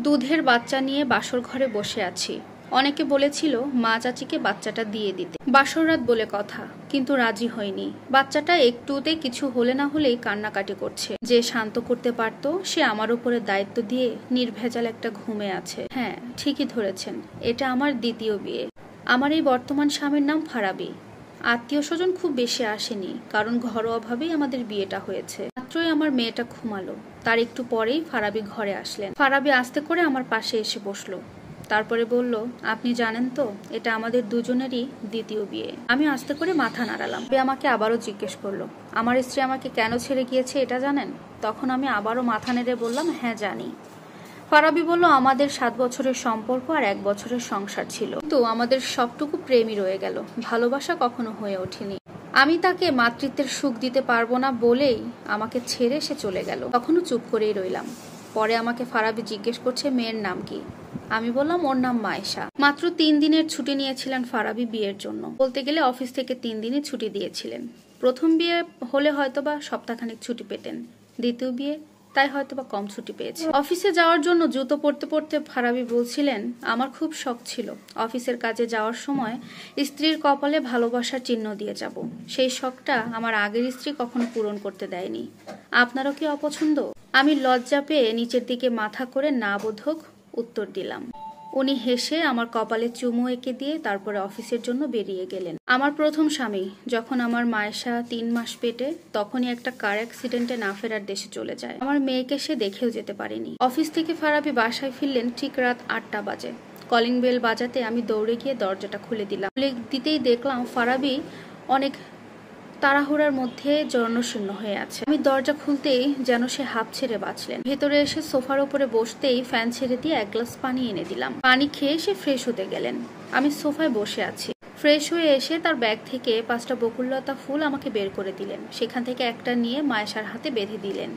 দুধের বাচ্চা নিয়ে বাসর ঘরে বসে আছি। অনেকে বলেছিল মা চাচিকে বাচ্চাটা দিয়ে দিতে। বাসর রাত বলে কথা, কিন্তু রাজি হয়নি। বাচ্চাটা একটুতে কিছু হলে না হলেই কান্নাকাটি করছে। যে শান্ত করতে পারত সে আমার উপরে দায়িত্ব দিয়ে নির্ভেজাল একটা ঘুমে আছে। হ্যাঁ, ঠিকই ধরেছেন, এটা আমার দ্বিতীয় বিয়ে। আমার এই বর্তমান স্বামীর নাম ফারাবী। আত্মীয় স্বজন খুব বেশি আসেনি, কারণ ঘরোয়াভাবেই আমাদের বিয়েটা হয়েছে। মাত্রই আমার মেয়েটা ঘুমালো, তার একটু পরেই ফারাবী ঘরে আসলেন। ফারাবী আস্তে করে আমার পাশে এসে বসলো, তারপরে বলল, আপনি জানেন তো এটা আমাদের দুজনেরই দ্বিতীয় বিয়ে। আমি আস্তে করে মাথা নাড়ালাম। আমাকে আবারও জিজ্ঞেস করলো, আমার স্ত্রী আমাকে কেন ছেড়ে গিয়েছে এটা জানেন? তখন আমি আবারও মাথা নেড়ে বললাম, হ্যাঁ জানি। ফারাবী বলল, আমাদের 7 বছরের সম্পর্ক আর 1 বছরের সংসার ছিল, কিন্তু আমাদের সবটুকু প্রেমই রয়ে গেল, ভালোবাসা কখনো হয়ে ওঠেনি। আমি তাকে মাতৃত্বের সুখ দিতে পারবো না বলেই আমাকে ছেড়ে সে চলে গেল। তখনও চুপ করেই রইলাম। পরে আমাকে ফারাবী জিজ্ঞেস করছে মেয়ের নাম কি। আমি বললাম ওর নাম মায়েশা। মাত্র 3 দিনের ছুটি নিয়েছিলেন ফারাবী বিয়ের জন্য। বলতে গেলে অফিস থেকে 3 দিনই ছুটি দিয়েছিলেন। প্রথম বিয়ে হলে হয়তোবা সপ্তাহখানেক ছুটি পেতেন, দ্বিতীয় বিয়ে তাই হয়তোবা কম ছুটি পেয়েছে। অফিসে যাওয়ার জন্য জুতো পরতে পরতে ফারাবী বলছিলেন, আমার খুব শখ ছিল অফিসের কাজে যাওয়ার সময় স্ত্রীর কপালে ভালোবাসার চিহ্ন দিয়ে যাব। সেই শখটা আমার আগের স্ত্রী কখনো পূরণ করতে দেয়নি। আপনারও কি অপছন্দ? আমি লজ্জা পেয়ে নিচের দিকে মাথা করে না বোধক উত্তর দিলাম। উনি হেসে আমার কপালে চুমু এঁকে দিয়ে তারপরে অফিসের জন্য বেরিয়ে গেলেন। আমার প্রথম স্বামী যখন আমার মায়েশা 3 মাস পেটে, তখনই একটা কার অ্যাক্সিডেন্টে না ফেরার দেশে চলে যায়। আমার মেয়েকে সে দেখেও যেতে পারেনি। অফিস থেকে ফারাবী বাসায় ফিরলেন ঠিক রাত 8টা বাজে। কলিং বেল বাজাতে আমি দৌড়ে গিয়ে দরজাটা খুলে দিলাম। খুলে দিতেই দেখলাম ফারাবী অনেক তাড়াহুড়ার মধ্যে জর্ণশীর্ণ হয়ে আছে। আমি দরজা খুলতেই যেন সে হাঁপ ছেড়ে বাঁচলেন। ভেতরে এসে সোফার উপরে বসতেই ফ্যান ছেড়ে দিয়ে 1 গ্লাস পানি এনে দিলাম। পানি খেয়ে সে ফ্রেশ হতে গেলেন। আমি সোফায় বসে আছি। ফ্রেশ হয়ে এসে তার ব্যাগ থেকে 5টা বকুললতা ফুল আমাকে বের করে দিলেন। সেখান থেকে একটা নিয়ে মায়েশার হাতে বেঁধে দিলেন।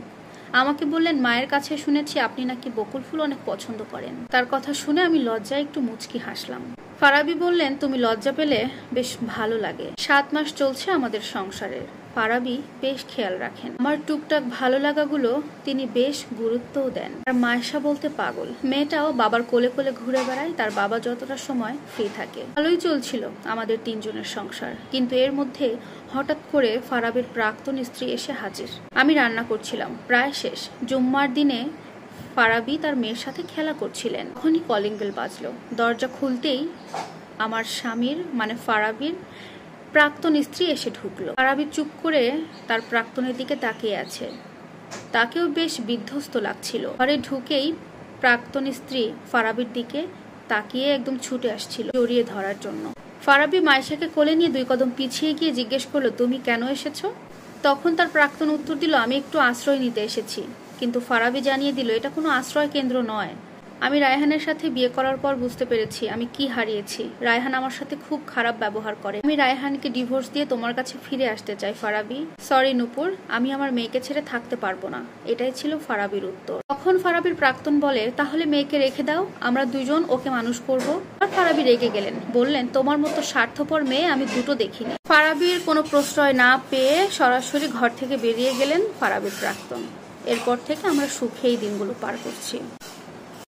আমাকে বললেন, মায়ের কাছে শুনেছি আপনি নাকি বকুল ফুল অনেক পছন্দ করেন। তার কথা শুনে আমি লজ্জায় একটু মুচকি হাসলাম। ফারাবী বললেন, তুমি লজ্জা পেলে বেশ ভালো লাগে। 7 মাস চলছে আমাদের সংসারের। ফারাবী বেশ খেয়াল রাখেন। আমার টুকটাক ভালো লাগাগুলো তিনি বেশ গুরুত্বও দেন। আর মায়েশা বলতে পাগল। মেয়েটাও বাবার কোলে কোলে ঘুরে বেড়ায়, তার বাবা যতটা সময় ফ্রি থাকে। ভালোই চলছিল আমাদের 3 জনের সংসার, কিন্তু এর মধ্যে হঠাৎ করে ফারাবীর প্রাক্তন স্ত্রী এসে হাজির। আমি রান্না করছিলাম, প্রায় শেষ। জুম্মার দিনে ফারাবী তার মেয়ের সাথে খেলা করছিলেন। তখনই কলিং বেল বাজলো। দরজা খুলতেই আমার স্বামীর মানে ফারাবীর প্রাক্তন স্ত্রী এসে ঢুকলো। ফারাবী চুপ করে তার প্রাক্তনের দিকে তাকিয়ে আছে। তাকেও বেশ বিধ্বস্ত লাগছিল। ঘরে ঢুকেই প্রাক্তন স্ত্রী ফারাবীর দিকে তাকিয়ে একদম ছুটে আসছিল জড়িয়ে ধরার জন্য। ফারাবী মায়েশাকে কোলে নিয়ে 2 কদম পিছিয়ে গিয়ে জিজ্ঞেস করলো, তুমি কেন এসেছো? তখন তার প্রাক্তন উত্তর দিল, আমি একটু আশ্রয় নিতে এসেছি। কিন্তু ফারাবী জানিয়ে দিল, এটা কোনো আশ্রয় কেন্দ্র নয়। আমি রায়হানের সাথে বিয়ে করার পর বুঝতে পেরেছি আমি কি হারিয়েছি। রায়হান আমার সাথে খুব খারাপ ব্যবহার করে। আমি রায়হানকে ডিভোর্স দিয়ে তোমার কাছে ফিরে আসতে চাই ফারাবী। সরি নূপুর, আমি আমার মেয়েকে ছেড়ে থাকতে পারবো না। এটাই ছিল ফারাবীর উত্তর। তখন ফারাবীর প্রাক্তন বলে, তাহলে মেয়েকে রেখে দাও, আমরা 2 জন ওকে মানুষ করব। আর ফারাবী রেগে গেলেন, বললেন, তোমার মতো স্বার্থপর মেয়ে আমি দুটো দেখিনি। ফারাবীর কোনো প্রশ্রয় না পেয়ে সরাসরি ঘর থেকে বেরিয়ে গেলেন ফারাবীর প্রাক্তন। এরপর থেকে আমরা সুখেই দিনগুলো পার করছি।